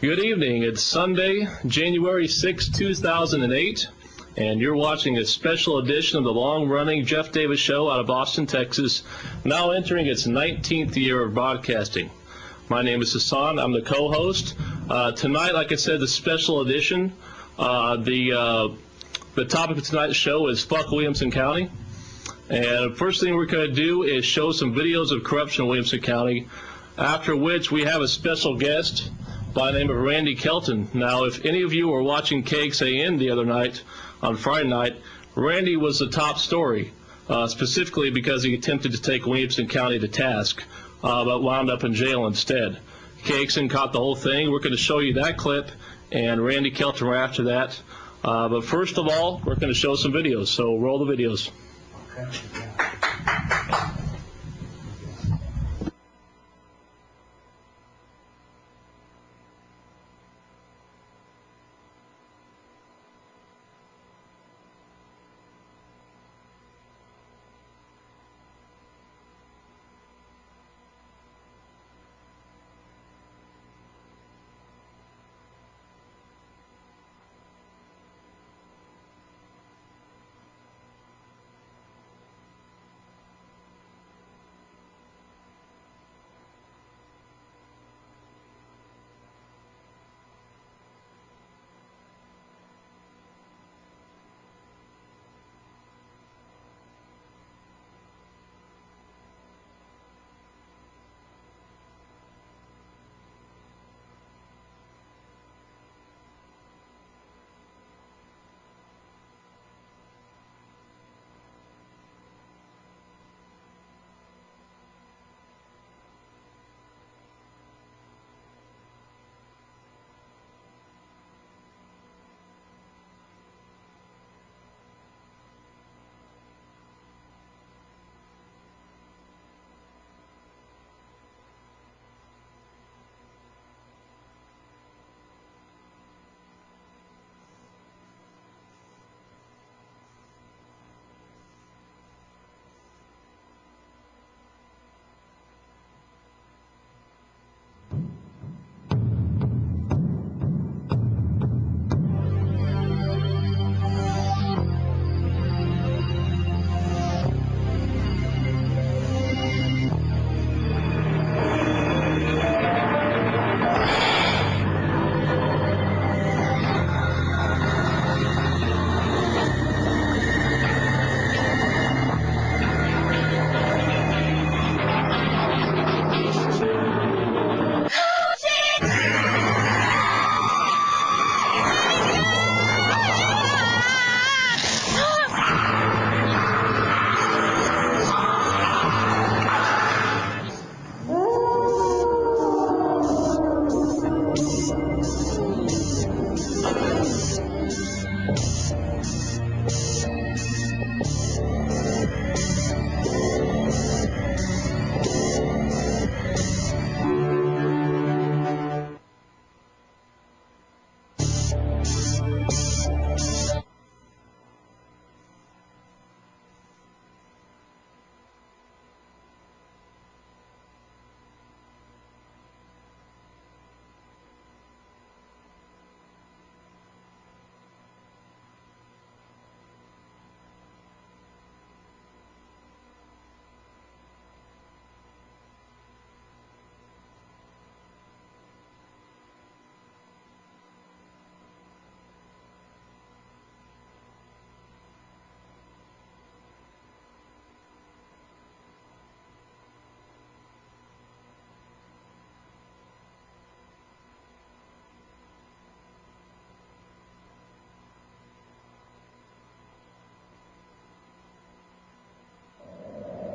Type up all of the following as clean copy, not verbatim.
Good evening. It's Sunday, January 6, 2008, and you're watching a special edition of the long-running Jeff Davis Show out of Austin, Texas, now entering its 19th year of broadcasting. My name is Hassan. I'm the co-host. Tonight, like I said, the special edition. The topic of tonight's show is Fuck Williamson County. And the first thing we're going to do is show some videos of corruption in Williamson County, after which we have a special guest by the name of Randy Kelton. Now, if any of you were watching KXAN the other night, on Friday night, Randy was the top story, specifically because he attempted to take Williamson County to task, but wound up in jail instead. KXAN caught the whole thing. We're going to show you that clip, and Randy Kelton right after that. But first of all, we're going to show some videos, so roll the videos. Okay.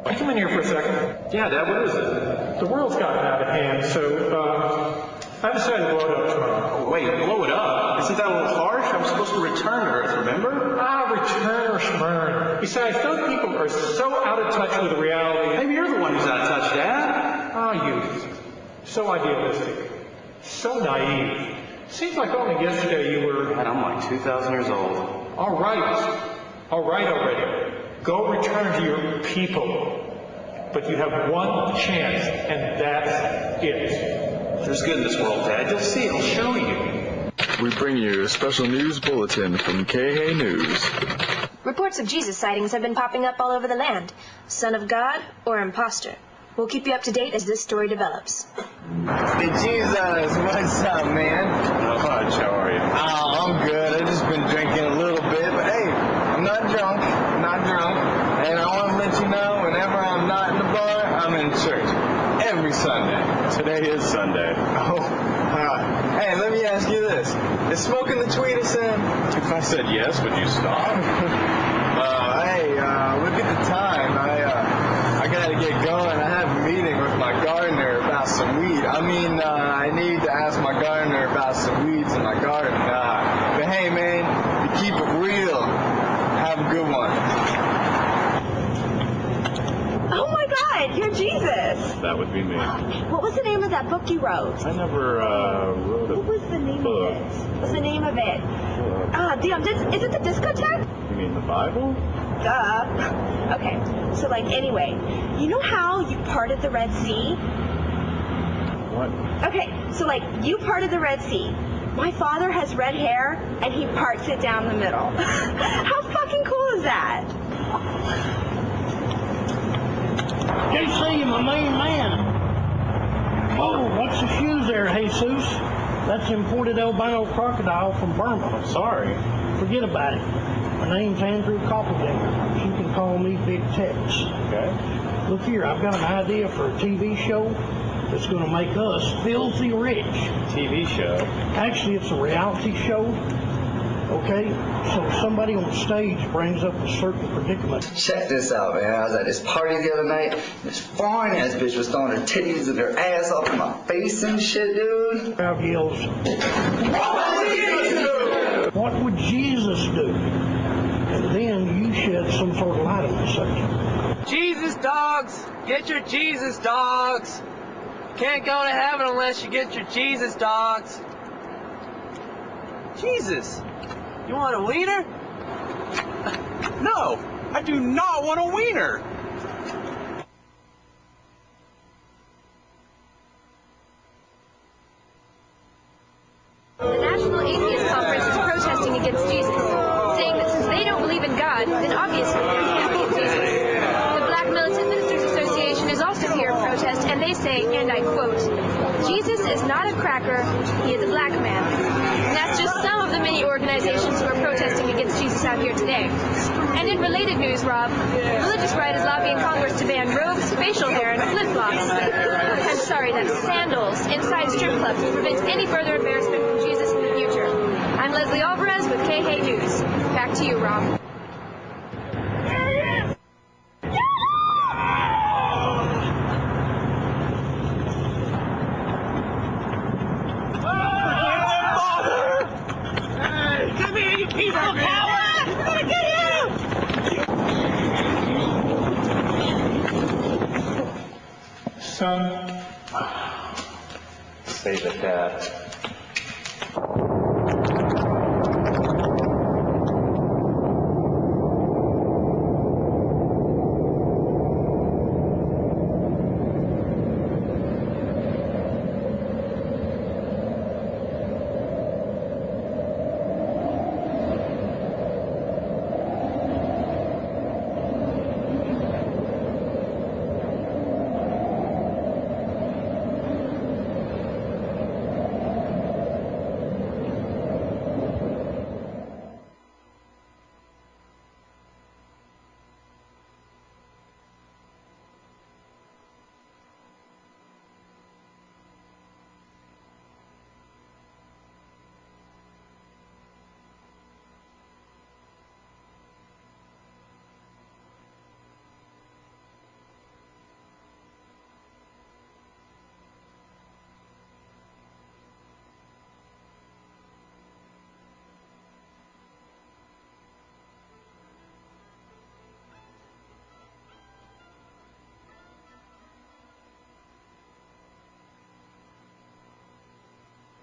Can I come in here for a second? Yeah, Dad, what is it? The world's gotten out of hand, so I decided to blow it up tomorrow. Oh, wait, blow it up? Isn't that a little harsh? I'm supposed to return to Earth, remember? Return or schmurn. Besides, some people are so out of touch with reality. Maybe you're the one who's out of touch, Dad. Youth. So idealistic. So naive. Seems like only yesterday you were... Dad, I'm like 2,000 years old. All right. All right already. Go return to your people. But you have one chance, and that's it. There's good in this world, Dad. You'll see. It'll show you. We bring you a special news bulletin from KH News. Reports of Jesus sightings have been popping up all over the land. Son of God or imposter. We'll keep you up to date as this story develops. Hey, Jesus, what's up, man? Not much. How are you? Oh, I'm good. I've just been drinking a little bit, but hey, I'm not drunk. And I want to let you know, whenever I'm not in the bar, I'm in church. Every Sunday. Today is Sunday. Hey, let me ask you this. Is smoking the tweet a sin? If I said yes, would you stop? Hey, look at the time. I gotta get going. I have a meeting with my gardener about some weed. I need to ask my gardener about some weeds in my garden. But hey, man, you keep it real. Have a good one. Oh my God, you're Jesus. That would be me. What was the name of that book you wrote? I never wrote a What was the name book. of it? What's the name of it? Is it the discotheque? You mean the Bible? Duh. Okay, so anyway, you know how you parted the Red Sea? What? Okay, so you parted the Red Sea. My father has red hair, and he parts it down the middle. How fucking cool is that? JC, my main man. Oh, what's the shoes there, Jesus? That's imported albino crocodile from Burma. I'm sorry. Forget about it. My name's Andrew Copperdinger. You can call me Big Tex. Okay. Look here, I've got an idea for a TV show that's going to make us filthy rich. TV show? Actually, it's a reality show. Okay? So somebody on stage brings up a certain predicament. Check this out, man. I was at this party the other night. This foreign ass bitch was throwing her titties and her ass off in my face and shit, dude. Crowd yells, "What would Jesus do?" And then you shed some sort of light on the subject. Jesus dogs! Get your Jesus dogs! Can't go to heaven unless you get your Jesus dogs. Jesus! You want a wiener? No! I do not want a wiener! The National Atheist Conference is protesting against Jesus, saying that since they don't believe in God, then obviously there can't be a Jesus. The Black Militant Ministers Association is also here in protest, and they say, and I quote, "Jesus is not a cracker, he is a black man." And that's just some of the many organizations who are protesting against Jesus out here today. And in related news, Rob, religious right is lobbying Congress to ban robes, facial hair, and flip-flops. I'm sorry, that's sandals inside strip clubs to prevent any further embarrassment from Jesus in the future. I'm Leslie Alvarez with KH News. Back to you, Rob. Come here, you piece of power! I'm gonna get you! Son, Save it, Dad.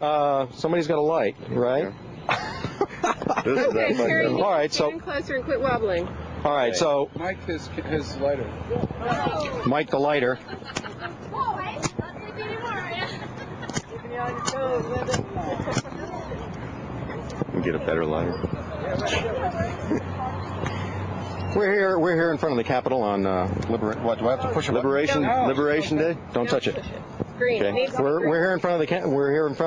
Somebody's got a light, right? All right, so. Stand closer and quit wobbling. All right, so. Mike, his lighter. Mike the lighter. Get a better lighter. We're here in front of the Capitol on What? Do I have to push a Liberation Day. Don't touch it. Green. Okay. We're here in front of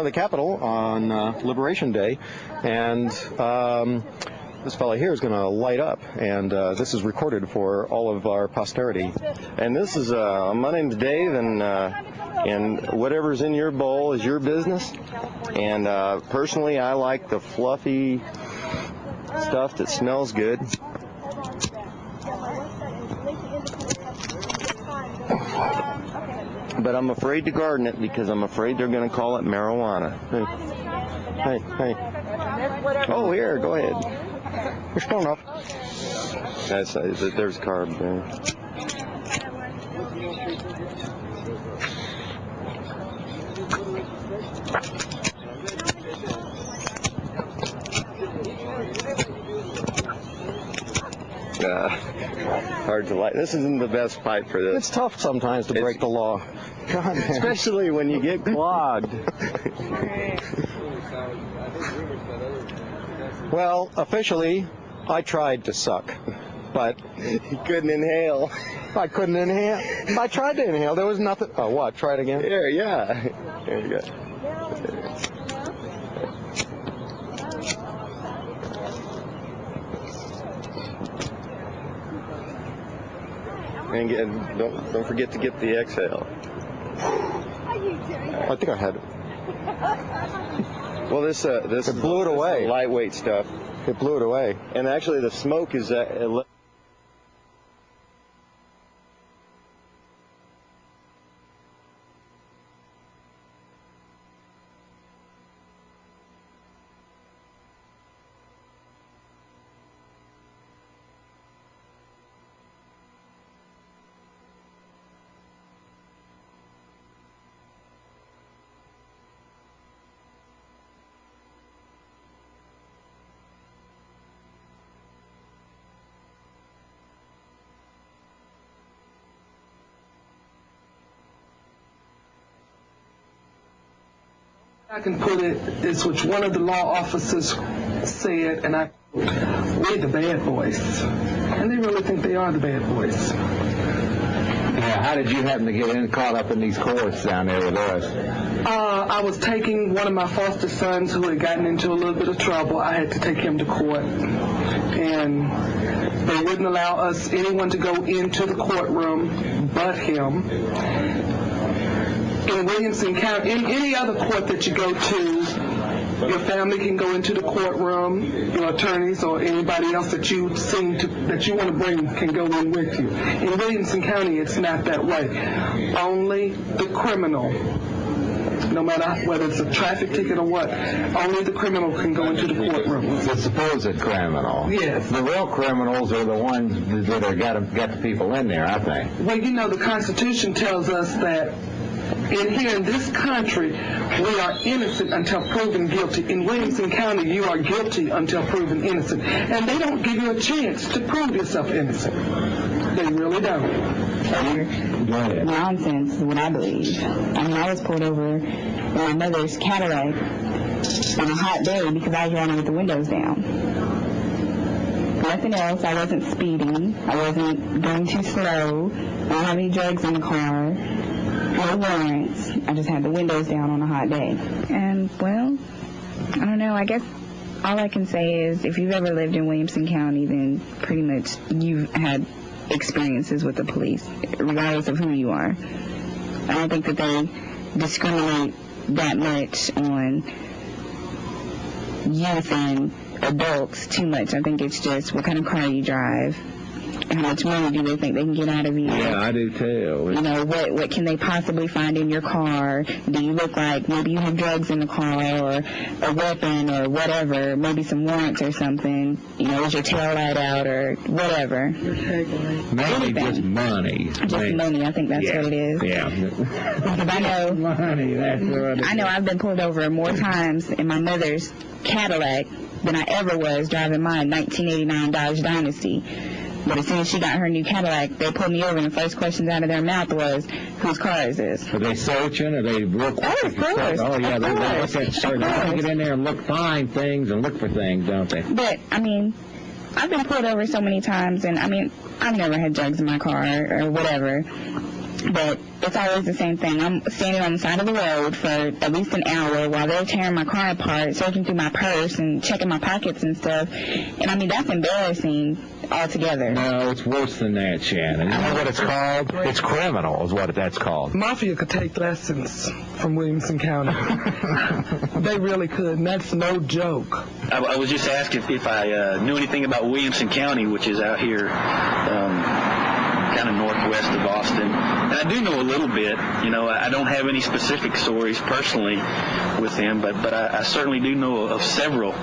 the Capitol on Liberation Day, and this fellow here is going to light up, and this is recorded for all of our posterity. And this is my name's Dave, and whatever's in your bowl is your business. And personally, I like the fluffy stuff that smells good. But I'm afraid to garden it because I'm afraid they're going to call it marijuana. Hey. Oh, here, go ahead. You're strong enough. There's carb there. Hard to light. This isn't the best pipe for this. It's tough sometimes to break the law. God, especially when you get clogged. Well, officially, I tried to suck, but you couldn't inhale. I couldn't inhale. I tried to inhale. There was nothing. Oh, what? Try it again? Here, yeah. There you go. And don't forget to get the exhale. I think I had it. Well, this it blew it away. Lightweight stuff. It blew it away. And actually, the smoke is. I can put it is which one of the law officers said, and we're the bad boys. And they really think they are the bad boys. Yeah, how did you happen to get caught up in these courts down there with us? I was taking one of my foster sons who had gotten into a little bit of trouble. I had to take him to court. And they wouldn't allow anyone to go into the courtroom but him. In Williamson County, in any other court that you go to, your family can go into the courtroom, your attorneys or anybody else that you want to bring can go in with you. In Williamson County, it's not that way. Only the criminal, no matter whether it's a traffic ticket or what, only the criminal can go into the courtroom. The supposed criminal. Yes. The real criminals are the ones that are got the people in there, I think. Well, you know, the Constitution tells us that here in this country, we are innocent until proven guilty. In Williamson County, you are guilty until proven innocent. And they don't give you a chance to prove yourself innocent. They really don't. Nonsense is what I believe. I mean, I was pulled over in my mother's Cadillac on a hot day because I was running with the windows down. Nothing else. I wasn't speeding. I wasn't going too slow. I don't have any drugs in the car. No warrants. I just had the windows down on a hot day. And, well, I don't know. I guess all I can say is if you've ever lived in Williamson County, then pretty much you've had experiences with the police, regardless of who you are. I don't think that they discriminate that much on youth and adults too much. I think it's just what kind of car you drive How much money do they think they can get out of you? Yeah, I do too. You know, what can they possibly find in your car? Do you look like maybe you have drugs in the car or a weapon or whatever, maybe some warrants or something? You know, is your tail light out or whatever? Maybe just money. Just money, I think that's what it is. Yeah. Because I know, money, that's what it I know I've been pulled over more times in my mother's Cadillac than I ever was driving my 1989 Dodge Dynasty. But as soon as she got her new Cadillac, they pulled me over, and the first questions out of their mouth was, whose car is this? Are they searching? Are they real quick? Oh, of course. Oh, yeah, they look at certain. They get in there and find things and look for things, don't they? But, I mean, I've been pulled over so many times, and, I mean, I've never had drugs in my car or whatever. But it's always the same thing. I'm standing on the side of the road for at least an hour while they're tearing my car apart, searching through my purse and checking my pockets and stuff. And, I mean, that's embarrassing altogether. No, it's worse than that, Shannon. You know what it's called? It's criminal is what that's called. Mafia could take lessons from Williamson County. They really could, and that's no joke. I was just asking if I knew anything about Williamson County, which is out here kind of northwest of Austin. And I do know a little bit. You know, I don't have any specific stories personally with them, but I certainly do know of several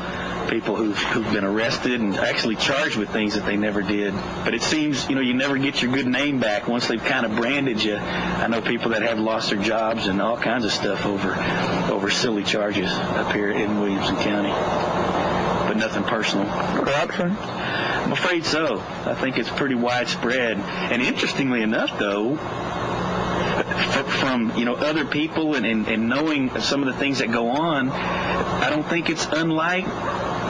people who've been arrested and actually charged with things that they never did. But it seems, you know, you never get your good name back once they've kind of branded you. I know people that have lost their jobs and all kinds of stuff over silly charges up here in Williamson County. But nothing personal. Corruption? I'm afraid so. I think it's pretty widespread. And interestingly enough, though, from other people and knowing some of the things that go on, I don't think it's unlike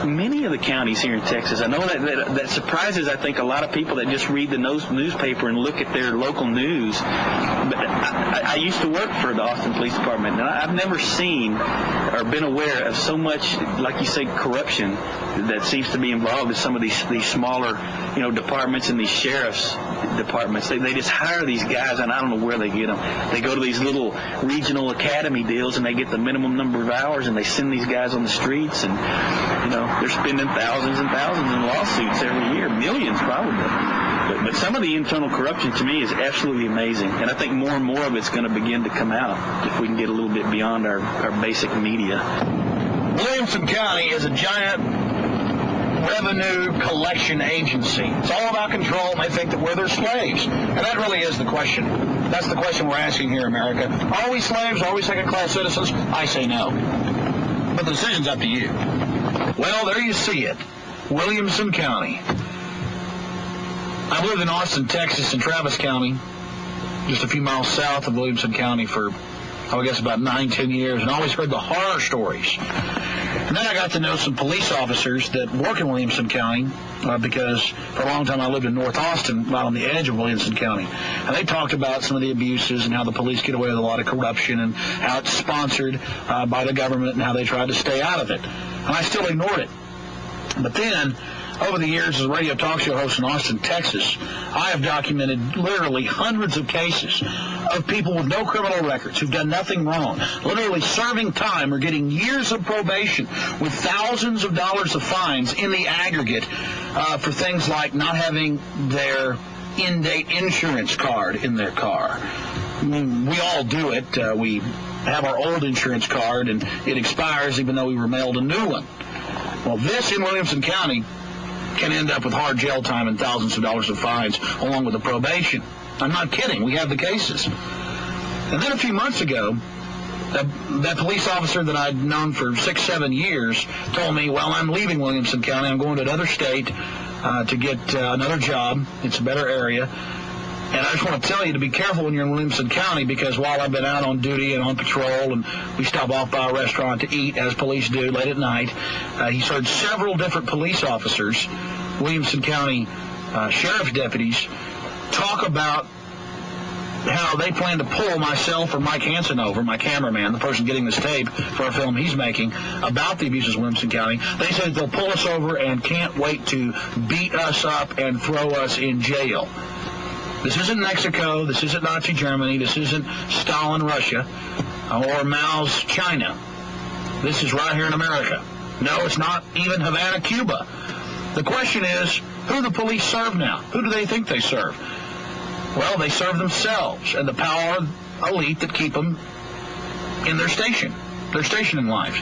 many of the counties here in Texas. I know that surprises, I think, a lot of people that just read the newspaper and look at their local news. But I used to work for the Austin Police Department, and I've never seen or been aware of so much, like you say, corruption that seems to be involved in some of these smaller, departments and these sheriff's departments. They just hire these guys, and I don't know where they get them. They go to these little regional academy deals, and they get the minimum number of hours, and they send these guys on the streets, and they're spending thousands and thousands in lawsuits every year, millions probably. But some of the internal corruption to me is absolutely amazing, and I think more and more of it's going to begin to come out if we can get a little bit beyond our basic media. Williamson County is a giant revenue collection agency. It's all about control, and they think that we're their slaves. And that really is the question. That's the question we're asking here in America. Are we slaves? Are we second-class citizens? I say no. But the decision's up to you. Well, there you see it. Williamson County. I've lived in Austin, Texas, and Travis County, just a few miles south of Williamson County for, I guess, about 9-10 years, and always heard the horror stories. And then I got to know some police officers that work in Williamson County because for a long time I lived in North Austin, right on the edge of Williamson County. And they talked about some of the abuses and how the police get away with a lot of corruption and how it's sponsored by the government and how they tried to stay out of it. And I still ignored it. But then, over the years as a radio talk show host in Austin, Texas, I have documented literally hundreds of cases of people with no criminal records who've done nothing wrong, literally serving time or getting years of probation with thousands of dollars of fines in the aggregate for things like not having their in-date insurance card in their car. I mean, we all do it. We have our old insurance card, and it expires even though we were mailed a new one. Well, this in Williamson County can end up with hard jail time and thousands of dollars of fines along with the probation. I'm not kidding. We have the cases. And then a few months ago, that police officer that I'd known for 6-7 years told me, well, I'm leaving Williamson County. I'm going to another state to get another job. It's a better area. And I just want to tell you to be careful when you're in Williamson County, because while I've been out on duty and on patrol, and we stop off by a restaurant to eat, as police do late at night, he's heard several different police officers, Williamson County sheriff's deputies, talk about how they plan to pull myself or Mike Hansen over, my cameraman, the person getting this tape for a film he's making about the abuses of Williamson County. They said they'll pull us over and can't wait to beat us up and throw us in jail. This isn't Mexico, this isn't Nazi Germany, this isn't Stalin Russia, or Mao's China. This is right here in America. No, it's not even Havana, Cuba. The question is, Who do the police serve now? Who do they think they serve? Well, they serve themselves and the power elite that keep them in their station in life.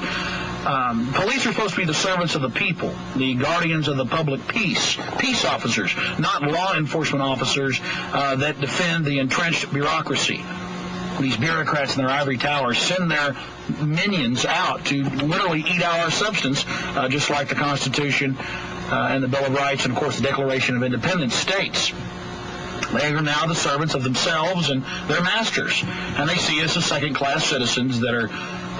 Police are supposed to be the servants of the people, the guardians of the public peace officers, not law enforcement officers that defend the entrenched bureaucracy. These bureaucrats in their ivory towers send their minions out to literally eat our substance, just like the Constitution and the Bill of Rights and, of course, the Declaration of Independence states. They are now the servants of themselves and their masters, and they see us as second-class citizens that are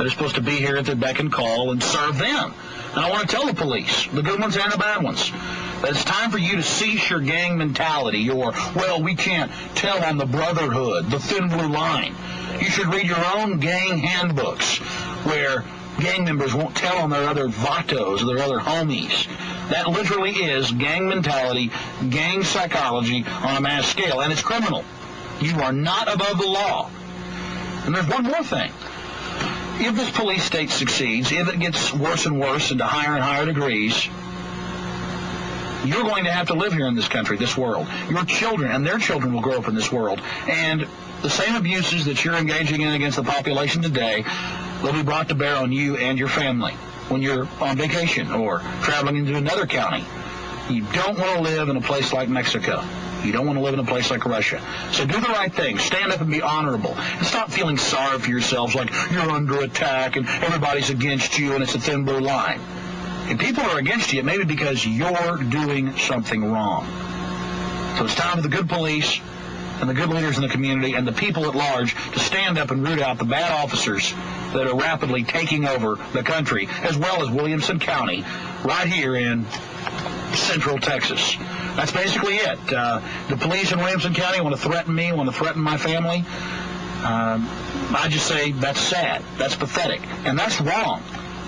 supposed to be here at their beck and call and serve them. And I want to tell the police, the good ones and the bad ones, that it's time for you to cease your gang mentality, your, well, we can't tell on the brotherhood, the thin blue line. You should read your own gang handbooks where gang members won't tell on their other vatos or their other homies. That literally is gang mentality, gang psychology on a mass scale, and it's criminal. You are not above the law. And there's one more thing. If this police state succeeds, if it gets worse and worse into higher and higher degrees, you're going to have to live here in this country, this world. Your children and their children will grow up in this world. And the same abuses that you're engaging in against the population today will be brought to bear on you and your family when you're on vacation or traveling into another county. You don't want to live in a place like Mexico. You don't want to live in a place like Russia. So do the right thing. Stand up and be honorable. And stop feeling sorry for yourselves like you're under attack and everybody's against you and it's a thin blue line. If people are against you, it may be because you're doing something wrong. So it's time for the good police and the good leaders in the community and the people at large to stand up and root out the bad officers that are rapidly taking over the country, as well as Williamson County, right here in Central Texas. That's basically it. The police in Williamson County want to threaten me, want to threaten my family. I just say that's sad, that's pathetic, and that's wrong.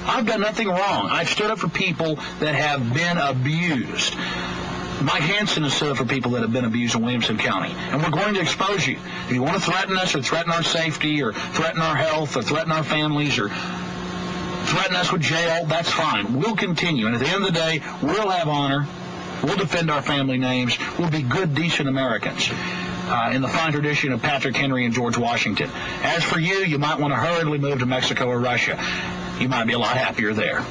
I've done nothing wrong. I've stood up for people that have been abused. Mike Hansen has stood up for people that have been abused in Williamson County, and we're going to expose you. If you want to threaten us or threaten our safety or threaten our health or threaten our families or threaten us with jail, that's fine. We'll continue, and at the end of the day, we'll have honor. We'll defend our family names. We'll be good, decent Americans in the fine tradition of Patrick Henry and George Washington. As for you, you might want to hurriedly move to Mexico or Russia. You might be a lot happier there.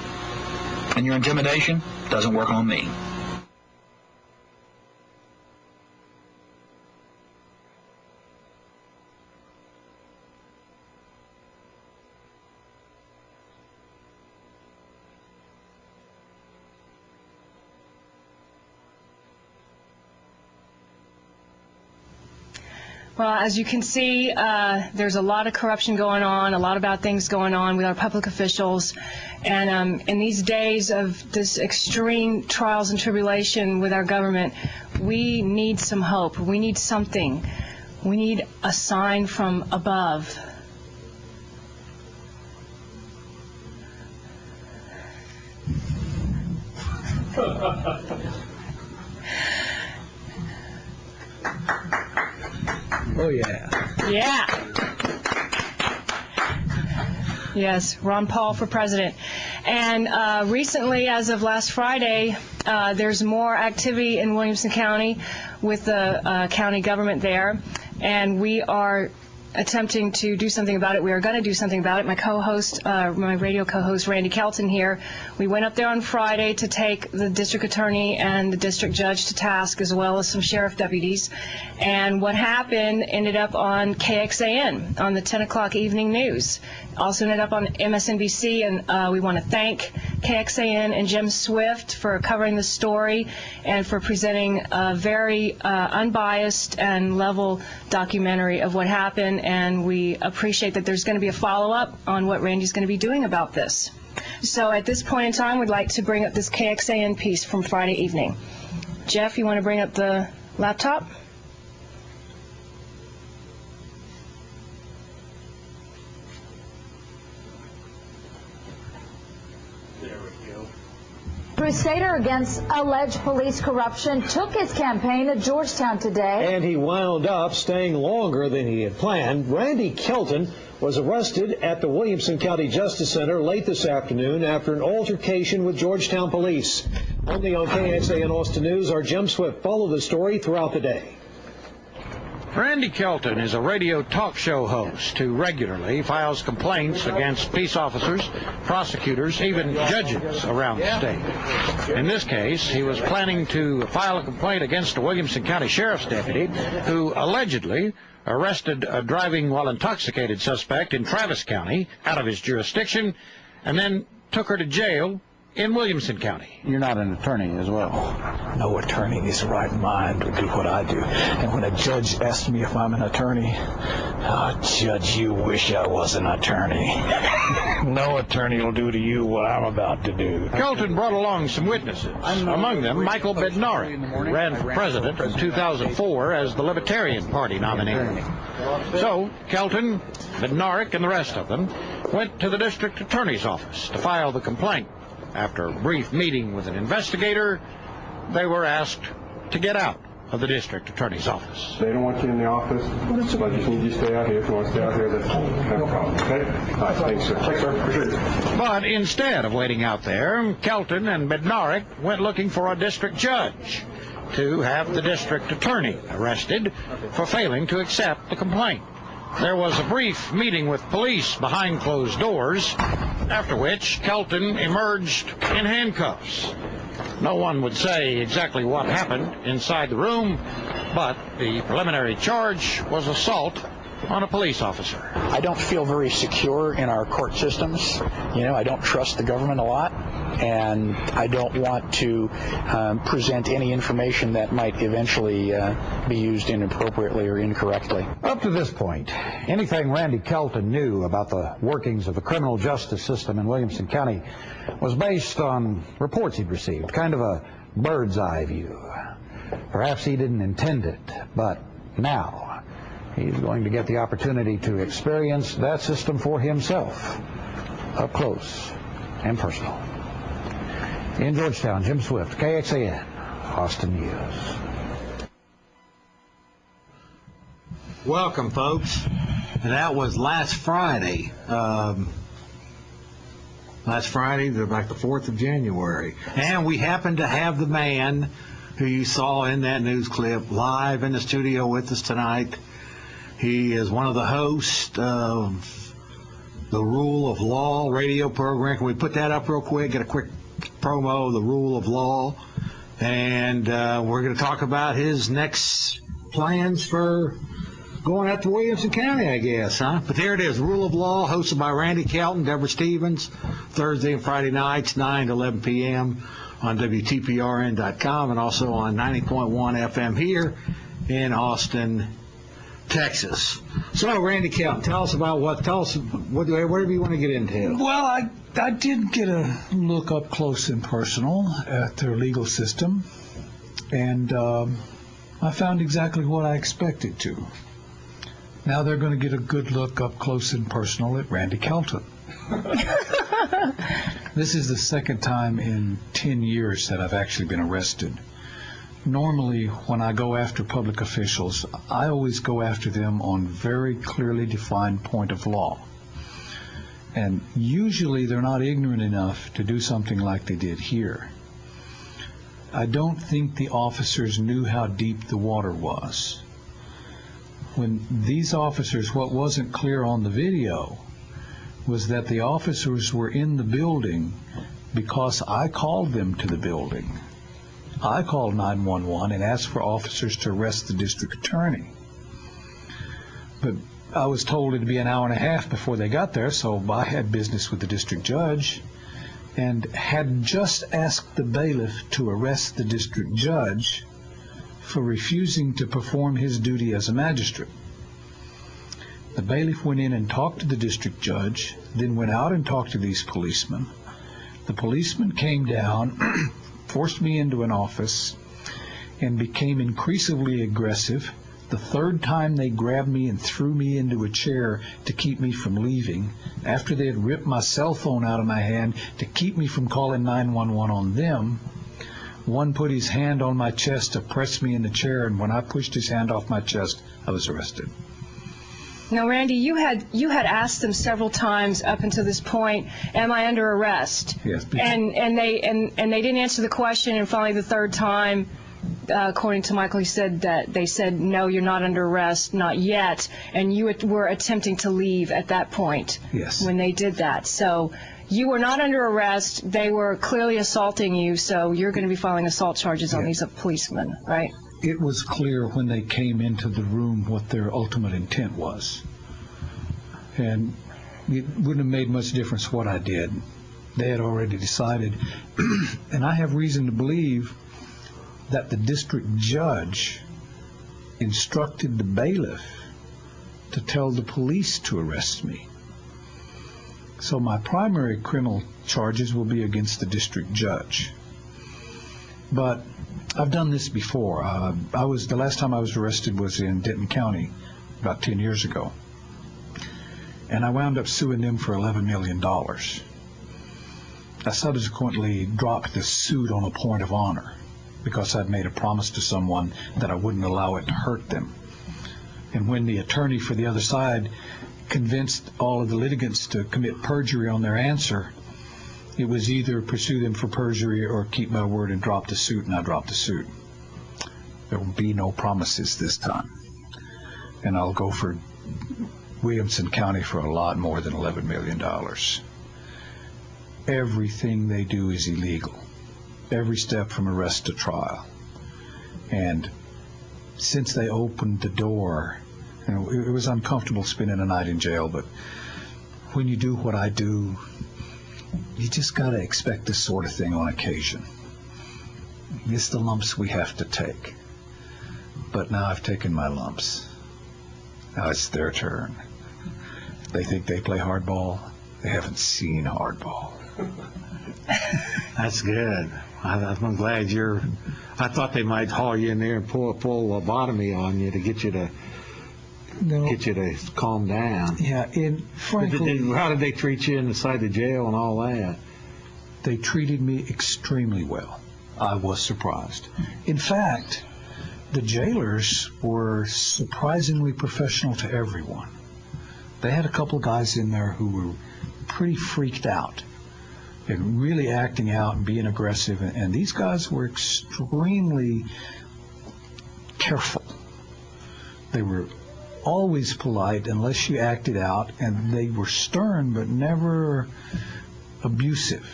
And your intimidation doesn't work on me. Well, as you can see, there's a lot of corruption going on, a lot of bad things going on with our public officials. And in these days of this extreme trials and tribulation with our government, we need some hope. We need something. We need a sign from above. Oh, yeah. Yeah. Yes, Ron Paul for president. And recently, as of last Friday, there's more activity in Williamson County with the county government there, and we are attempting to do something about it. We are going to do something about it. My co-host, my radio co-host, Randy Kelton here, we went up there on Friday to take the district attorney and the district judge to task, as well as some sheriff deputies. And what happened ended up on KXAN, on the 10 o'clock evening news. Also ended up on MSNBC, and we want to thank KXAN and Jim Swift for covering the story and for presenting a very unbiased and level documentary of what happened. And we appreciate that there's going to be a follow-up on what Randy's going to be doing about this. So at this point in time, we'd like to bring up this KXAN piece from Friday evening. Jeff, you want to bring up the laptop? Crusader against alleged police corruption took his campaign to Georgetown today. And he wound up staying longer than he had planned. Randy Kelton was arrested at the Williamson County Justice Center late this afternoon after an altercation with Georgetown police. Only on KXAN Austin News, our Jim Swift follow the story throughout the day. Randy Kelton is a radio talk show host who regularly files complaints against peace officers, prosecutors, even judges around the state. In this case, he was planning to file a complaint against a Williamson County Sheriff's deputy who allegedly arrested a driving while intoxicated suspect in Travis County out of his jurisdiction and then took her to jail in Williamson County. You're not an attorney as well. No attorney in his right mind would do what I do. And when a judge asks me if I'm an attorney, oh, Judge, you wish I was an attorney. No attorney will do to you what I'm about to do. Kelton brought along some witnesses, among them Michael Bednarik, who ran for president in 2004 as the Libertarian Party nominee. So Kelton, Bednarik, and the rest of them went to the district attorney's office to file the complaint. After a brief meeting with an investigator, they were asked to get out of the district attorney's office. They don't want you in the office, but I just need you to stay out here. If you want to stay out here, that's no problem, okay? All right, thanks, sir. Thanks, sir. Appreciate it. But instead of waiting out there, Kelton and Bednarik went looking for a district judge to have the district attorney arrested for failing to accept the complaint. There was a brief meeting with police behind closed doors, after which Kelton emerged in handcuffs. No one would say exactly what happened inside the room, but the preliminary charge was assault on a police officer. I don't feel very secure in our court systems. You know, I don't trust the government a lot, and I don't want to present any information that might eventually be used inappropriately or incorrectly. Up to this point, anything Randy Kelton knew about the workings of the criminal justice system in Williamson County was based on reports he'd received, kind of a bird's eye view. Perhaps he didn't intend it, but now he's going to get the opportunity to experience that system for himself, up close and personal. In Georgetown, Jim Swift, KXAN, Austin News. Welcome, folks. And that was last Friday. Last Friday, like the 4th of January. And we happened to have the man who you saw in that news clip live in the studio with us tonight. He is one of the hosts of the Rule of Law radio program. Can we put that up real quick? Get a quick promo of the Rule of Law. And we're going to talk about his next plans for going after Williamson County, I guess, huh? But there it is, Rule of Law, hosted by Randy Kelton, Deborah Stevens, Thursday and Friday nights, 9 to 11 p.m. on WTPRN.com and also on 90.1 FM here in Austin, Texas. So, Randy Kelton, tell us whatever you want to get into. Well, I did get a look up close and personal at their legal system, and I found exactly what I expected to. Now they're going to get a good look up close and personal at Randy Kelton. This is the second time in 10 years that I've actually been arrested. Normally, when I go after public officials, I always go after them on very clearly defined point of law. And usually they're not ignorant enough to do something like they did here. I don't think the officers knew how deep the water was. When these officers, what wasn't clear on the video was that the officers were in the building because I called them to the building. I called 911 and asked for officers to arrest the district attorney. But I was told it'd be an hour and a half before they got there, so I had business with the district judge and had just asked the bailiff to arrest the district judge for refusing to perform his duty as a magistrate. The bailiff went in and talked to the district judge, then went out and talked to these policemen. The policemen came down, forced me into an office, and became increasingly aggressive. The third time they grabbed me and threw me into a chair to keep me from leaving, after they had ripped my cell phone out of my hand to keep me from calling 911 on them. One put his hand on my chest to press me in the chair, and when I pushed his hand off my chest, I was arrested. Now, Randy, you had asked them several times up until this point, "Am I under arrest?" Yes. And they didn't answer the question, and finally the third time, according to Michael, he said that they said, "No, you're not under arrest, not yet," and you were attempting to leave at that point. Yes. When they did that. So you were not under arrest. They were clearly assaulting you, so you're going to be filing assault charges on these policemen, right? It was clear when they came into the room what their ultimate intent was. And it wouldn't have made much difference what I did. They had already decided. And I have reason to believe that the district judge instructed the bailiff to tell the police to arrest me. So my primary criminal charges will be against the district judge. But I've done this before. The last time I was arrested was in Denton County about 10 years ago. And I wound up suing them for $11 million. I subsequently dropped the suit on a point of honor because I'd made a promise to someone that I wouldn't allow it to hurt them. And when the attorney for the other side convinced all of the litigants to commit perjury on their answer, it was either pursue them for perjury or keep my word and drop the suit, and I dropped the suit. There will be no promises this time. And I'll go for Williamson County for a lot more than $11 million. Everything they do is illegal. Every step from arrest to trial. And since they opened the door, it was uncomfortable spending a night in jail, but when you do what I do, you just got to expect this sort of thing on occasion. It's the lumps we have to take. But now I've taken my lumps. Now it's their turn. They think they play hardball. They haven't seen hardball. That's good. I'm glad I thought they might haul you in there and pull a full lobotomy on you to get you to calm down. Yeah, and frankly, how did they treat you inside the jail and all that? They treated me extremely well. I was surprised. In fact, the jailers were surprisingly professional to everyone. They had a couple of guys in there who were pretty freaked out and really acting out and being aggressive, and these guys were extremely careful. They were always polite unless you acted out, and they were stern but never abusive.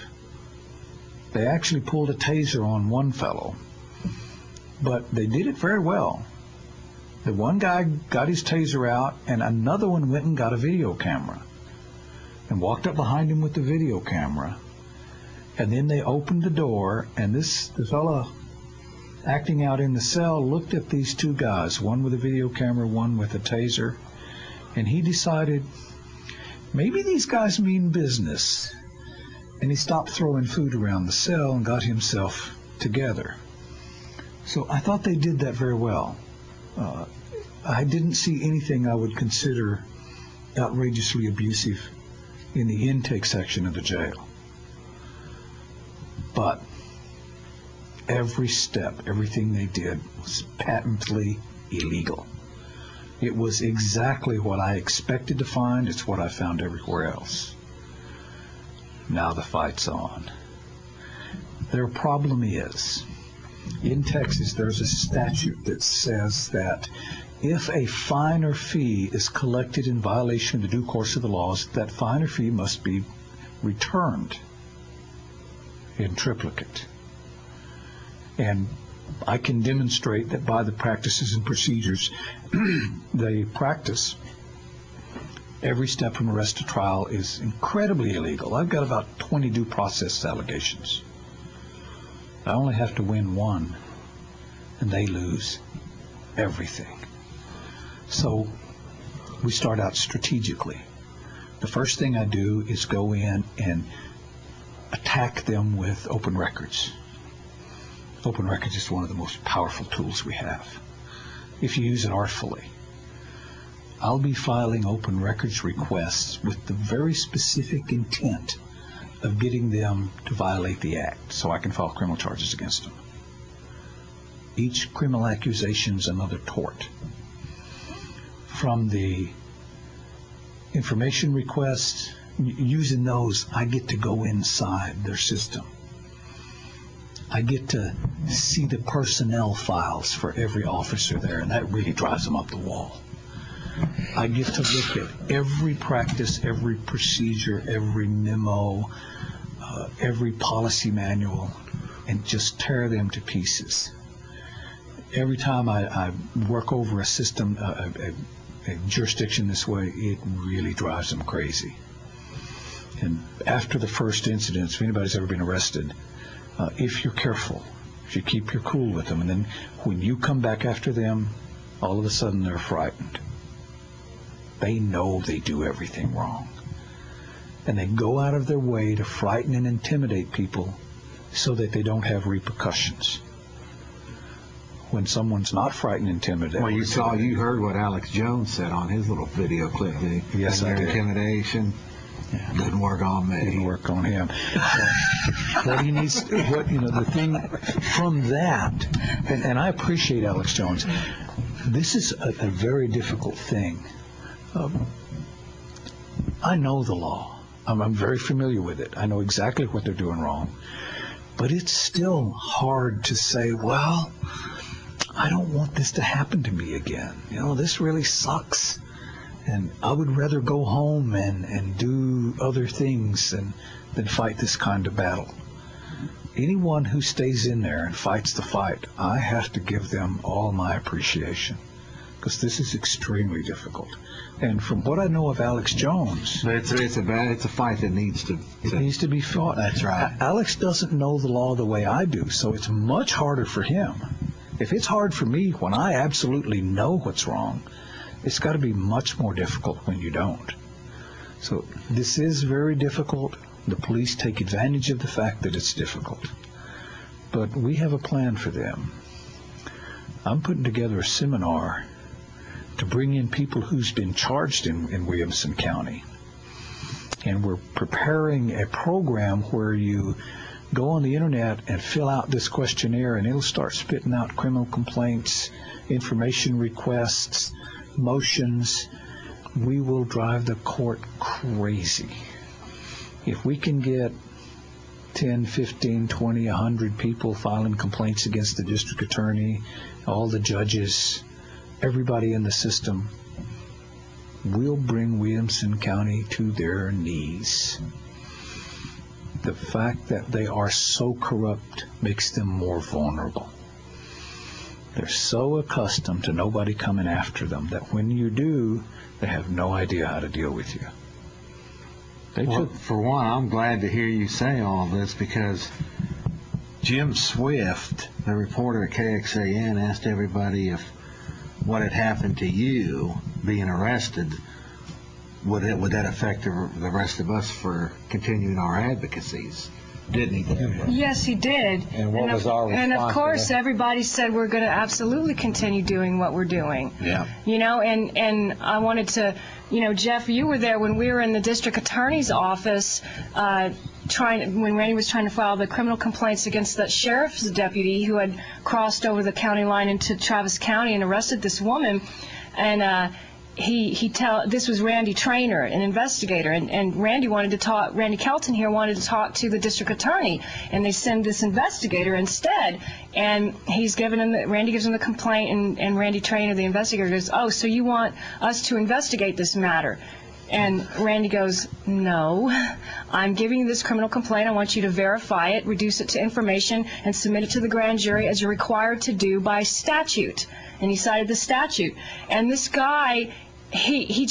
They actually pulled a taser on one fellow, but they did it very well. The one guy got his taser out, and another one went and got a video camera and walked up behind him with the video camera, and then they opened the door, and the fellow acting out in the cell looked at these two guys, one with a video camera, one with a taser, and he decided maybe these guys mean business, and he stopped throwing food around the cell and got himself together. So I thought they did that very well. I didn't see anything I would consider outrageously abusive in the intake section of the jail. But every step, everything they did was patently illegal. It was exactly what I expected to find. It's what I found everywhere else. Now the fight's on. Their problem is, in Texas, there's a statute that says that if a fine or fee is collected in violation of the due course of the laws, that fine or fee must be returned in triplicate. And I can demonstrate that by the practices and procedures they practice, every step from arrest to trial is incredibly illegal. I've got about 20 due process allegations. I only have to win one, and they lose everything. So we start out strategically. The first thing I do is go in and attack them with open records. Open records is one of the most powerful tools we have, if you use it artfully. I'll be filing open records requests with the very specific intent of getting them to violate the act so I can file criminal charges against them. Each criminal accusation is another tort. From the information requests, using those, I get to go inside their system. I get to see the personnel files for every officer there, and that really drives them up the wall. I get to look at every practice, every procedure, every memo, every policy manual, and just tear them to pieces. Every time I work over a system, a jurisdiction this way, it really drives them crazy. And after the first incident, if anybody's ever been arrested, if you're careful, if you keep your cool with them, and then when you come back after them, all of a sudden they're frightened. They know they do everything wrong. And they go out of their way to frighten and intimidate people so that they don't have repercussions. When someone's not frightened and intimidated. Well, you heard what Alex Jones said on his little video clip. Yes, I did. Intimidation. Yeah. Didn't work on me. Didn't work on him. What he needs, the thing from that, and I appreciate Alex Jones. This is a very difficult thing. I know the law. I'm very familiar with it. I know exactly what they're doing wrong. But it's still hard to say, well, I don't want this to happen to me again. This really sucks. And I would rather go home and do other things than fight this kind of battle. Anyone who stays in there and fights the fight, I have to give them all my appreciation, because this is extremely difficult. And from what I know of Alex Jones, it's a fight that needs to be fought. That's right. Alex doesn't know the law the way I do, so it's much harder for him. If it's hard for me when I absolutely know what's wrong, it's got to be much more difficult when you don't. So this is very difficult. The police take advantage of the fact that it's difficult. But we have a plan for them. I'm putting together a seminar to bring in people who's been charged in Williamson County. And we're preparing a program where you go on the internet and fill out this questionnaire, and it'll start spitting out criminal complaints, information requests, motions. We will drive the court crazy. If we can get 10, 15, 20, 100 people filing complaints against the district attorney, all the judges, everybody in the system, we'll bring Williamson County to their knees. The fact that they are so corrupt makes them more vulnerable. They're so accustomed to nobody coming after them that when you do, they have no idea how to deal with you. For one, I'm glad to hear you say all this, because Jim Swift, the reporter at KXAN, asked everybody if what had happened to you being arrested, would that affect the rest of us for continuing our advocacies? Didn't he? Yes, he did. And what was our response? And of course, everybody said we're going to absolutely continue doing what we're doing. Yeah. And I wanted to, Jeff, you were there when we were in the district attorney's office when Randy was trying to file the criminal complaints against that sheriff's deputy who had crossed over the county line into Travis County and arrested this woman. And this was Randy Trainer, an investigator, and Randy Kelton here wanted to talk to the district attorney, and they send this investigator instead, and Randy gives him the complaint, and Randy Trainer, the investigator, goes, "Oh, so you want us to investigate this matter?" And Randy goes, "No, I'm giving you this criminal complaint. I want you to verify it, reduce it to information, and submit it to the grand jury as you're required to do by statute." And he cited the statute. And this guy, you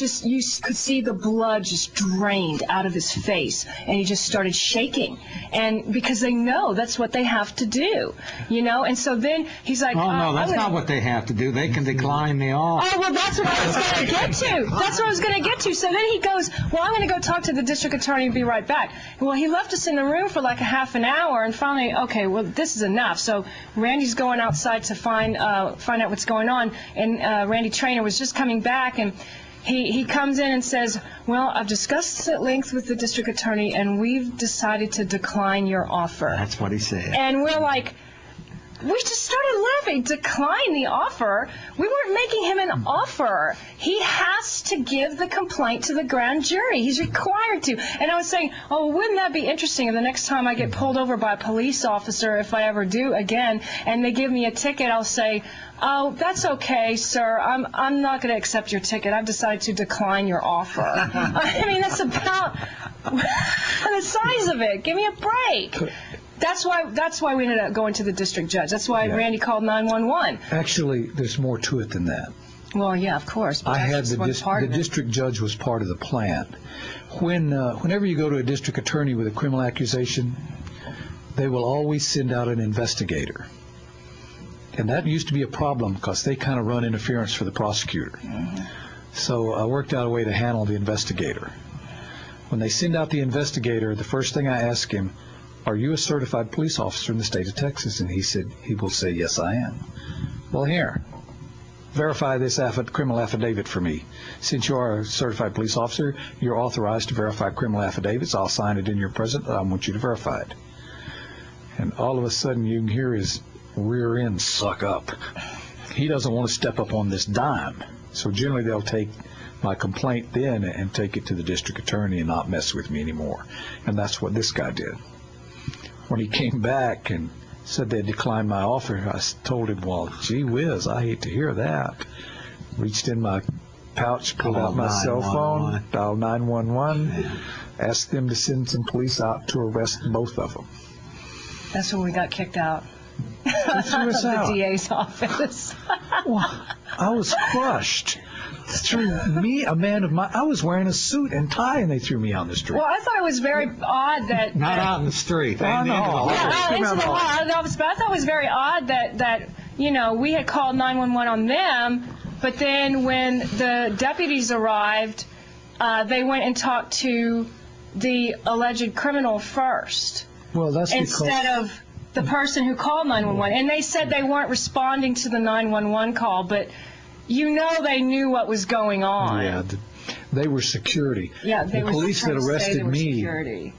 could see the blood just drained out of his face, and he just started shaking. And because they know that's what they have to do, and so then he's like, "Oh, no, that's not what they have to do. They can decline the offer." Oh, well, that's what I was going to get to. That's what I was going to get to. So then he goes, "Well, I'm going to go talk to the district attorney and be right back." Well, he left us in the room for like a half an hour, and finally, okay, well, this is enough. So Randy's going outside to find out what's going on, and Randy Trainer was just coming back, and he comes in and says, "Well, I've discussed at length with the district attorney, and we've decided to decline your offer." That's what he said. And we're like, We just started laughing. Decline the offer. We weren't making him an offer. He has to give the complaint to the grand jury. He's required to. And I was saying, oh, wouldn't that be interesting if the next time I get pulled over by a police officer, if I ever do again, and they give me a ticket, I'll say, oh, that's okay, sir. I'm not going to accept your ticket. I've decided to decline your offer. I mean, that's about the size of it. Give me a break. That's why we ended up going to the district judge. That's why Randy called 911. Actually, there's more to it than that. Well, yeah, of course. But I had the district judge was part of the plan. Whenever you go to a district attorney with a criminal accusation, they will always send out an investigator. And that used to be a problem because they kind of run interference for the prosecutor. So I worked out a way to handle the investigator. When they send out the investigator, the first thing I ask him, are you a certified police officer in the state of Texas? And he will say, yes, I am. Well, here, verify this criminal affidavit for me. Since you are a certified police officer, you're authorized to verify criminal affidavits. I'll sign it in your presence. I want you to verify it. And all of a sudden, you can hear his rear end suck up. He doesn't want to step up on this dime. So generally, they'll take my complaint then and take it to the district attorney and not mess with me anymore. And that's what this guy did. When he came back and said they declined my offer, I told him, well, gee whiz, I hate to hear that. Reached in my pouch, pulled out my cell phone, dialed 911, asked them to send some police out to arrest both of them. That's when we got kicked out. The DA's office. Well, I was crushed. Threw me, a man of my, I was wearing a suit and tie, and they threw me on the street. Well, I thought it was very odd that... Not out in the street. Into the hall, but I thought it was very odd that we had called 911 on them, but then when the deputies arrived, they went and talked to the alleged criminal first. Well, that's instead of the person who called 911. And they said they weren't responding to the 911 call, but they knew what was going on. Yeah, they were security. Yeah, the police that arrested me security.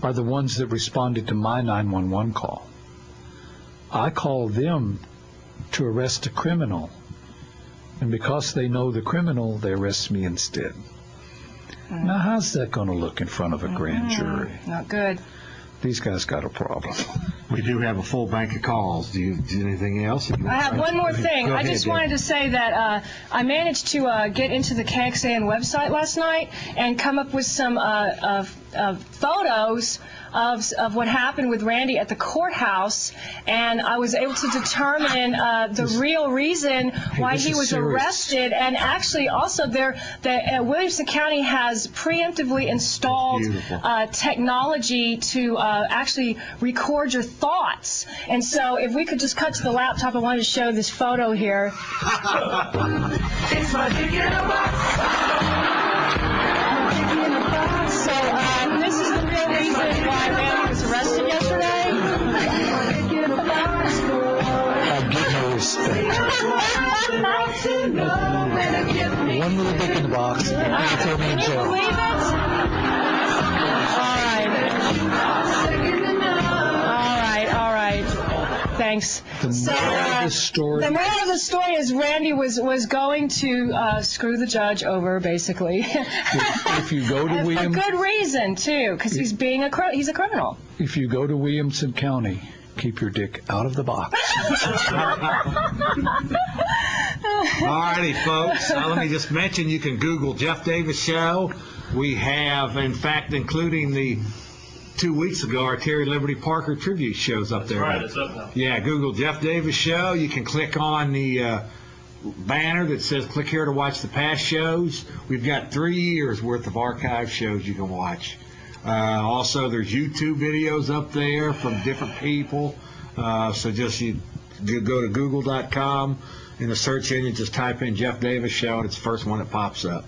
Are the ones that responded to my 911 call. I called them to arrest a criminal, and because they know the criminal, they arrest me instead. Now, how's that going to look in front of a grand jury? Not good. These guys got a problem. We do have a full bank of calls. Do you do anything else? I have one more thing. I just wanted to say that I managed to get into the KXAN website last night and come up with some photos of what happened with Randy at the courthouse, and I was able to determine the real reason why he was arrested. And actually, also, Williamson County has preemptively installed technology to actually record your thoughts. And so, if we could just cut to the laptop, I wanted to show this photo here. It's my dick in a box. So this is the real reason why Randy was arrested yesterday. I give no respect. One little dick in the box, and you throw me in jail. Can you believe it? All right. Thanks. The moral of the story is Randy was going to screw the judge over, basically. If you go to for good reason too, because he's a criminal. If you go to Williamson County, keep your dick out of the box. All righty, folks. Let me just mention you can Google Jeff Davis Show. We have, in fact, including the 2 weeks ago, our Terry Liberty Parker tribute shows up there. Right, it's up now. Yeah, Google Jeff Davis Show. You can click on the banner that says click here to watch the past shows. We've got 3 years worth of archive shows you can watch. Also, there's YouTube videos up there from different people. So just you go to google.com. In the search engine, just type in Jeff Davis Show, and it's the first one that pops up.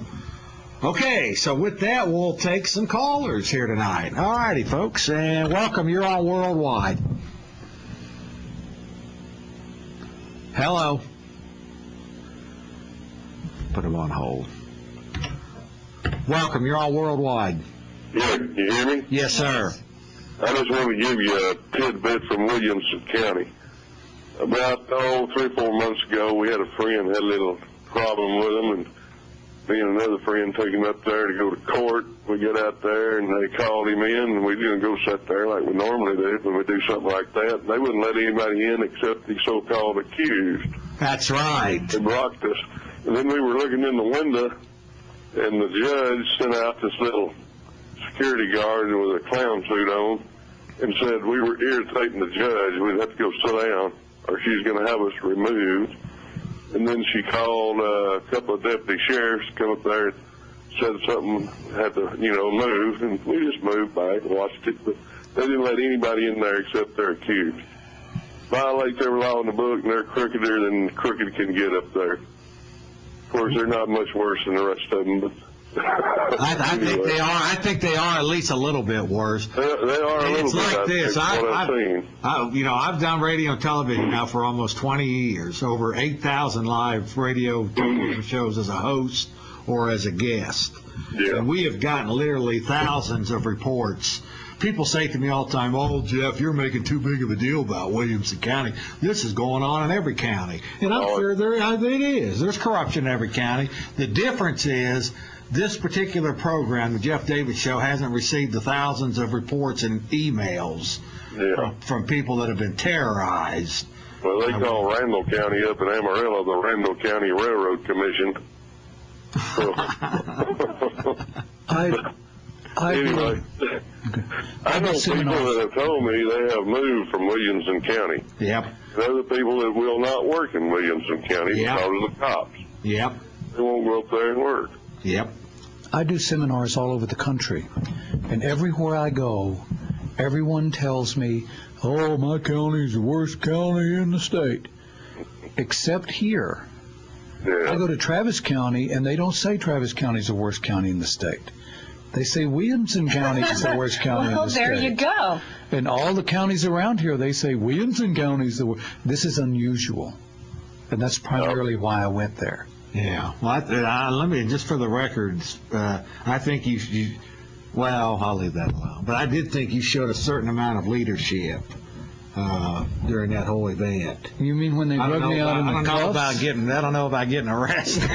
Okay, so with that, we'll take some callers here tonight. All righty, folks, and welcome. You're on Worldwide. Hello. Put him on hold. Welcome. You're on Worldwide. Yeah, can you hear me? Yes, sir. I just want to give you a tidbit from Williamson County. About 3 or 4 months ago, we had a friend had a little problem with him, and me and another friend took him up there to go to court. We get out there, and they called him in, and we didn't go sit there like we normally do when we do something like that. They wouldn't let anybody in except the so-called accused. That's right. They blocked us. And then we were looking in the window, and the judge sent out this little security guard with a clown suit on and said we were irritating the judge. We'd have to go sit down, or she's going to have us removed. And then she called a couple of deputy sheriffs to come up there and said something had to, move. And we just moved back and watched it. But they didn't let anybody in there except their accused. Violate every law in the book, and they're crookeder than crooked can get up there. Of course, they're not much worse than the rest of them, but I think they are. I think they are at least a little bit worse. They are a little it's bit. Like this. I've seen. I've done radio and television now for almost 20 years. Over 8,000 live radio television shows as a host or as a guest. Yeah. And we have gotten literally thousands of reports. People say to me all the time, "Oh, Jeff, you're making too big of a deal about Williamson County. This is going on in every county." And I'm sure it is. There's corruption in every county. The difference is this particular program, the Jeff Davis Show, hasn't received the thousands of reports and emails from people that have been terrorized. Well, they call Randall County up in Amarillo the Randall County Railroad Commission. Anyway, I know people that have told me they have moved from Williamson County. Yep. And other people that will not work in Williamson County because of the cops. Yep. They won't go up there and work. Yep. I do seminars all over the country, and everywhere I go, everyone tells me, "Oh, my county is the worst county in the state," except here. Yeah. I go to Travis County, and they don't say Travis County is the worst county in the state. They say Williamson County is the worst county in the state. Well, there you go. And all the counties around here, they say Williamson County is the worst. This is unusual, and that's primarily why I went there. Yeah. Well, let me, just for the records, I think well, I'll leave that alone. But I did think you showed a certain amount of leadership during that whole event. You mean when they drug me out in the cuffs? I don't know about getting arrested.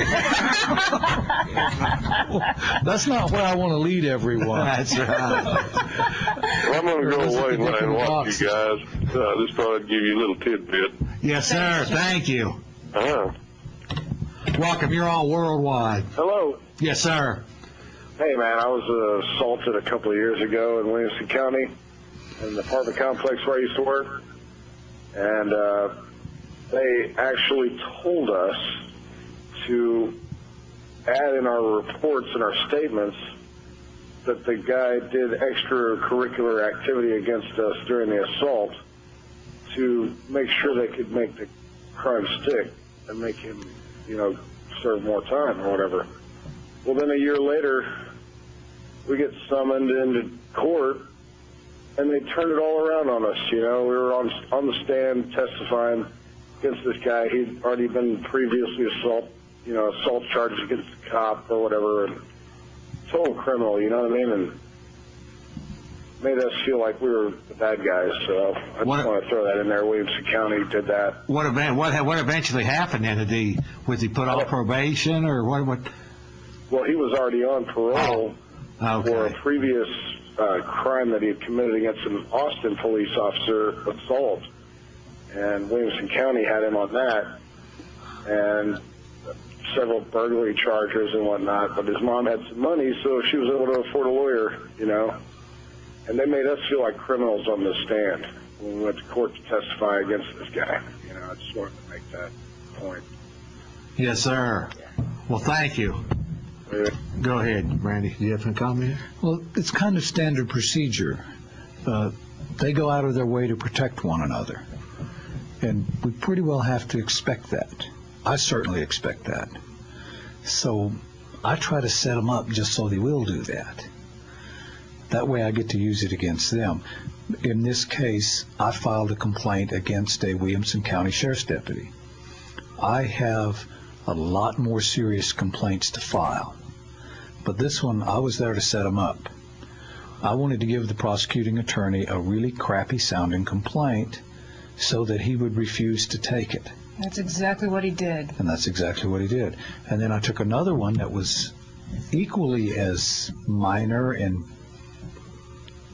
That's not where I want to lead everyone. That's right. Well, I'm going to go away and watch you guys. Just thought I'd give you a little tidbit. Yes, sir. Thank you. Welcome. You're all worldwide. Hello. Yes, sir. Hey, man, I was assaulted a couple of years ago in Williamson County in the apartment complex where I used to work. And they actually told us to add in our reports and our statements that the guy did extracurricular activity against us during the assault to make sure they could make the crime stick and make him, serve more time or whatever. Well, then a year later, we get summoned into court, and they turned it all around on us. We were on the stand testifying against this guy. He'd already been previously assault charges against the cop or whatever, and total criminal, you know what I mean? And made us feel like we were the bad guys. So I just want to throw that in there. Williamson County did that. What eventually happened then? Was he put on probation or what? Well, he was already on parole for a previous crime that he had committed against an Austin police officer, assault. And Williamson County had him on that. And several burglary charges and whatnot. But his mom had some money, so she was able to afford a lawyer, And they made us feel like criminals on the stand when we went to court to testify against this guy. I just wanted to make that point. Yes, sir. Well, thank you. Go ahead, Randy. Do you have some comment? Well, it's kind of standard procedure. They go out of their way to protect one another. And we pretty well have to expect that. I certainly expect that. So I try to set them up just so they will do that. That way I get to use it against them. In this case, I filed a complaint against a Williamson County Sheriff's deputy. I have a lot more serious complaints to file. But this one, I was there to set them up. I wanted to give the prosecuting attorney a really crappy sounding complaint so that he would refuse to take it. That's exactly what he did. And that's exactly what he did. And then I took another one that was equally as minor and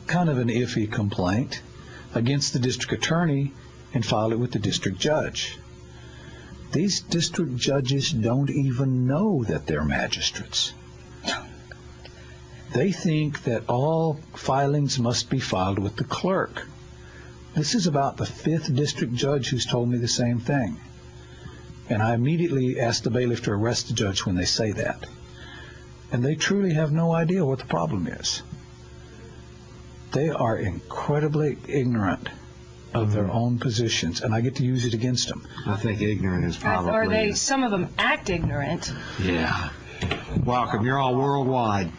kind of an iffy complaint against the district attorney and filed it with the district judge. These district judges don't even know that they're magistrates. They think that all filings must be filed with the clerk. This is about the 5th district judge who's told me the same thing. And I immediately asked the bailiff to arrest the judge when they say that. And they truly have no idea what the problem is. They are incredibly ignorant of their own positions, and I get to use it against them. I think ignorant is probably... Or some of them act ignorant. Yeah. Welcome. You're all worldwide.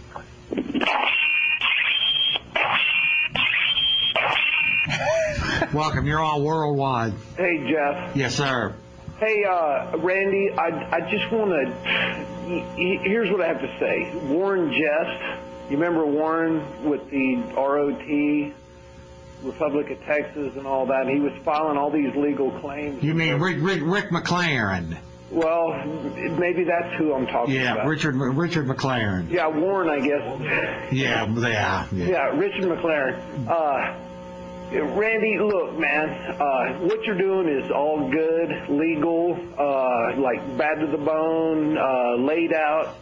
Welcome. You're all worldwide. Hey, Jeff. Yes, sir. Hey, Randy, I just want to... Here's what I have to say. Warren Jest, you remember Warren with the ROT, Republic of Texas and all that? He was filing all these legal claims. You mean Rick McLaren? Well, maybe that's who I'm talking about. Yeah, Richard McLaren. Yeah, Warren, I guess. Yeah. Yeah, Richard McLaren. Randy, look, man, what you're doing is all good, legal, like bad to the bone, laid out,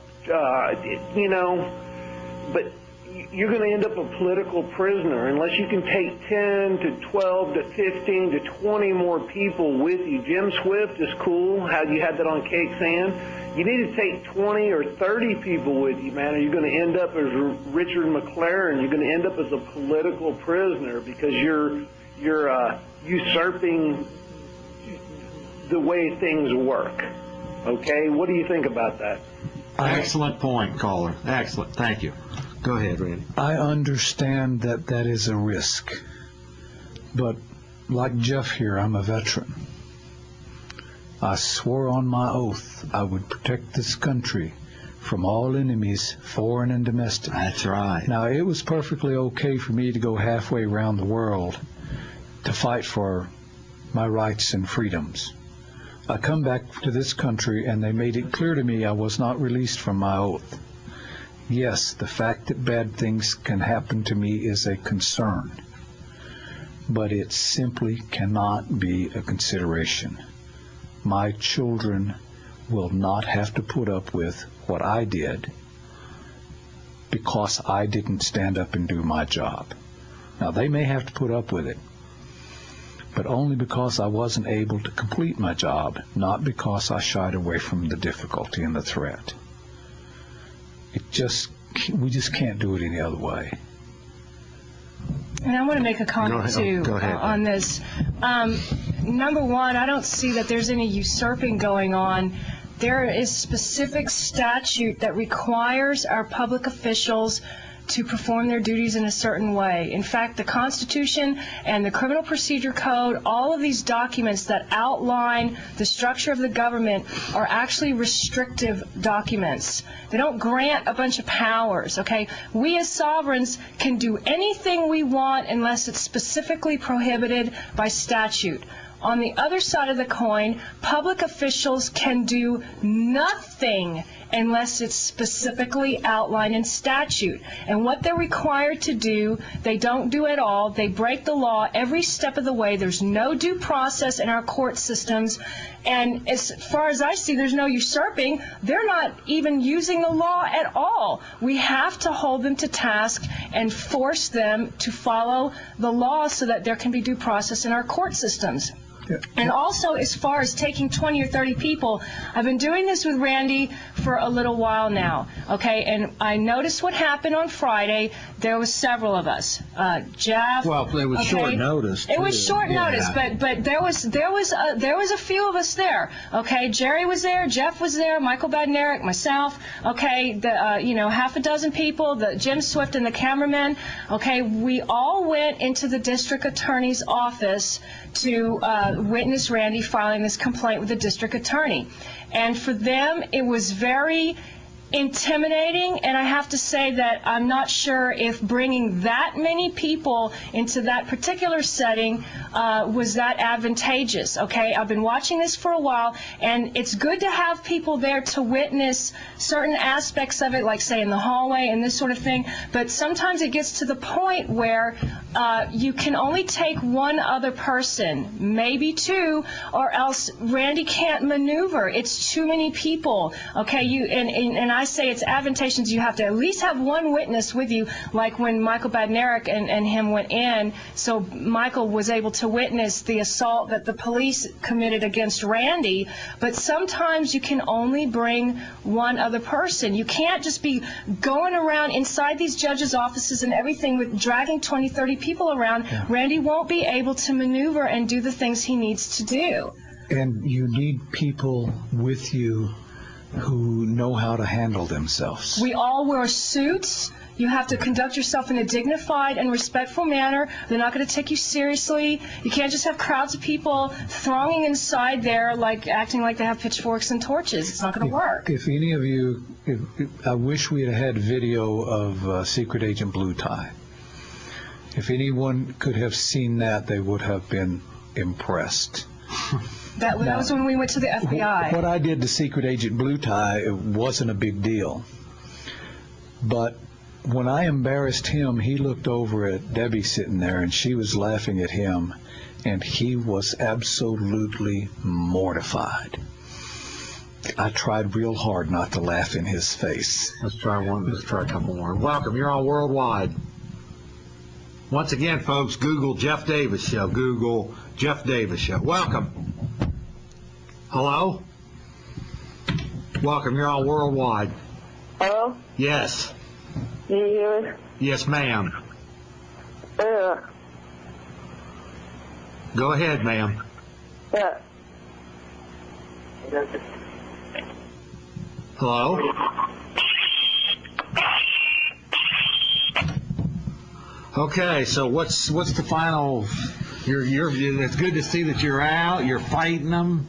but you're going to end up a political prisoner unless you can take 10 to 12 to 15 to 20 more people with you. Jim Swift is cool, how you had that on Cake Sand. You need to take 20 or 30 people with you, man, or you're going to end up as Richard McLaren. You're going to end up as a political prisoner because you're usurping the way things work. Okay? What do you think about that? Excellent point, caller. Excellent. Thank you. Go ahead, Randy. I understand that that is a risk. But like Jeff here, I'm a veteran. I swore on my oath I would protect this country from all enemies, foreign and domestic. That's right. Now, it was perfectly okay for me to go halfway around the world to fight for my rights and freedoms. I come back to this country and they made it clear to me I was not released from my oath. Yes, the fact that bad things can happen to me is a concern, but it simply cannot be a consideration. My children will not have to put up with what I did because I didn't stand up and do my job. Now, they may have to put up with it, but only because I wasn't able to complete my job, not because I shied away from the difficulty and the threat. We just can't do it any other way. And I want to make a comment, too, on this. Number one, I don't see that there's any usurping going on. There is specific statute that requires our public officials to perform their duties in a certain way. In fact, the Constitution and the Criminal Procedure Code, all of these documents that outline the structure of the government are actually restrictive documents. They don't grant a bunch of powers, okay? We as sovereigns can do anything we want unless it's specifically prohibited by statute. On the other side of the coin, public officials can do nothing unless it's specifically outlined in statute. And what they're required to do, they don't do at all. They break the law every step of the way. There's no due process in our court systems. And as far as I see, there's no usurping. They're not even using the law at all. We have to hold them to task and force them to follow the law so that there can be due process in our court systems. And also, as far as taking 20 or 30 people, I've been doing this with Randy for a little while now, okay? And I noticed what happened on Friday. There was several of us. Jeff. Well, it was short notice. It was short notice, but there was a few of us there, okay? Jerry was there, Jeff was there, Michael Badnarik, myself, okay? Half a dozen people, Jim Swift and the cameraman, okay? We all went into the district attorney's office to witness Randy filing this complaint with the district attorney. And for them, it was very intimidating, and I have to say that I'm not sure if bringing that many people into that particular setting was that advantageous. Okay, I've been watching this for a while, and it's good to have people there to witness certain aspects of it, like say in the hallway and this sort of thing, but sometimes it gets to the point where you can only take one other person, maybe two, or else Randy can't maneuver. It's too many people. Okay, and I say it's advantageous. You have to at least have one witness with you, like when Michael Badnarik and him went in, so Michael was able to witness the assault that the police committed against Randy. But sometimes you can only bring one other person. You can't just be going around inside these judges' offices and everything with dragging 20, 30 people around. Yeah. Randy won't be able to maneuver and do the things he needs to do. And you need people with you who know how to handle themselves. We all wear suits. You have to conduct yourself in a dignified and respectful manner. They're not going to take you seriously. You can't just have crowds of people thronging inside there, like acting like they have pitchforks and torches. It's not going to work. If any of you, I wish we had video of Secret Agent Blue Tie. If anyone could have seen that, they would have been impressed. That was when we went to the FBI. What I did to Secret Agent Blue Tie, it wasn't a big deal. But when I embarrassed him, he looked over at Debbie sitting there, and she was laughing at him, and he was absolutely mortified. I tried real hard not to laugh in his face. Let's try one. Let's try a couple more. Welcome. You're on Worldwide. Once again, folks, Google Jeff Davis Show. Google Jeff Davis Show. Welcome. Hello? Welcome. You're on Worldwide. Hello? Yes. Can you hear me? Yes, ma'am. Yeah. Go ahead, ma'am. Yeah. Hello? Okay, so what's the final? It's good to see that you're out. You're fighting them.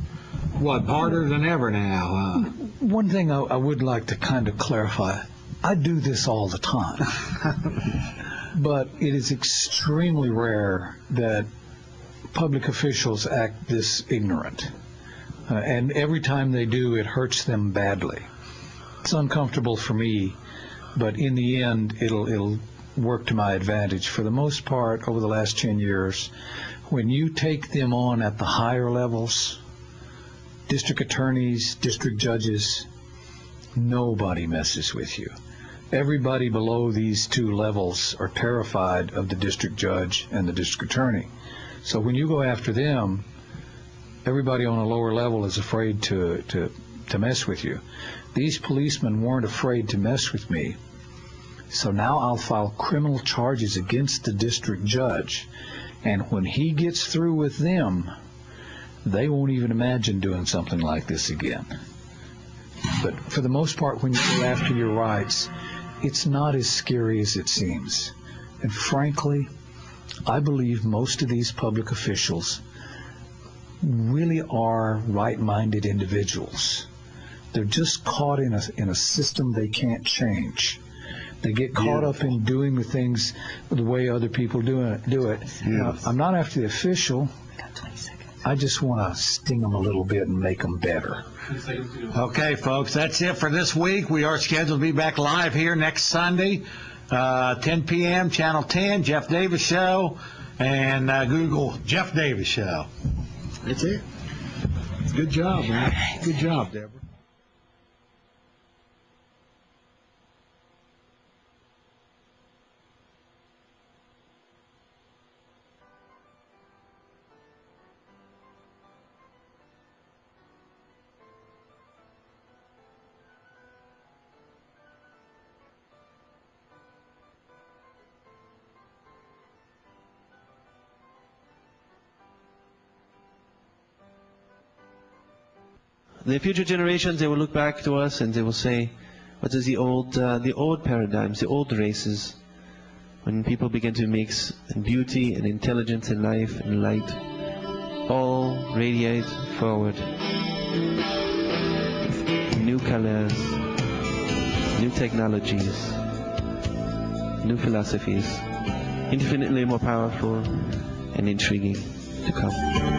What, harder than ever now? One thing I would like to kind of clarify. I do this all the time. But it is extremely rare that public officials act this ignorant. And every time they do, it hurts them badly. It's uncomfortable for me, but in the end, it'll work to my advantage. For the most part, over the last 10 years, when you take them on at the higher levels, district attorneys, district judges, nobody messes with you. Everybody below these two levels are terrified of the district judge and the district attorney. So when you go after them, everybody on a lower level is afraid to mess with you. These policemen weren't afraid to mess with me. So now I'll file criminal charges against the district judge. And when he gets through with them, they won't even imagine doing something like this again. But for the most part, when you go after your rights, it's not as scary as it seems. And frankly, I believe most of these public officials really are right-minded individuals. They're just caught in a system they can't change. They get caught up in doing the things the way other people do it. Now, I'm not after the official. I just want to sting them a little bit and make them better. Okay, folks, that's it for this week. We are scheduled to be back live here next Sunday, 10 p.m., Channel 10, Jeff Davis Show, and Google Jeff Davis Show. That's it. Good job, man. Good job, Deborah. The future generations, they will look back to us and they will say, what is the old paradigms, the old races, when people begin to mix beauty and intelligence and life and light, all radiate forward. New colors, new technologies, new philosophies, infinitely more powerful and intriguing to come.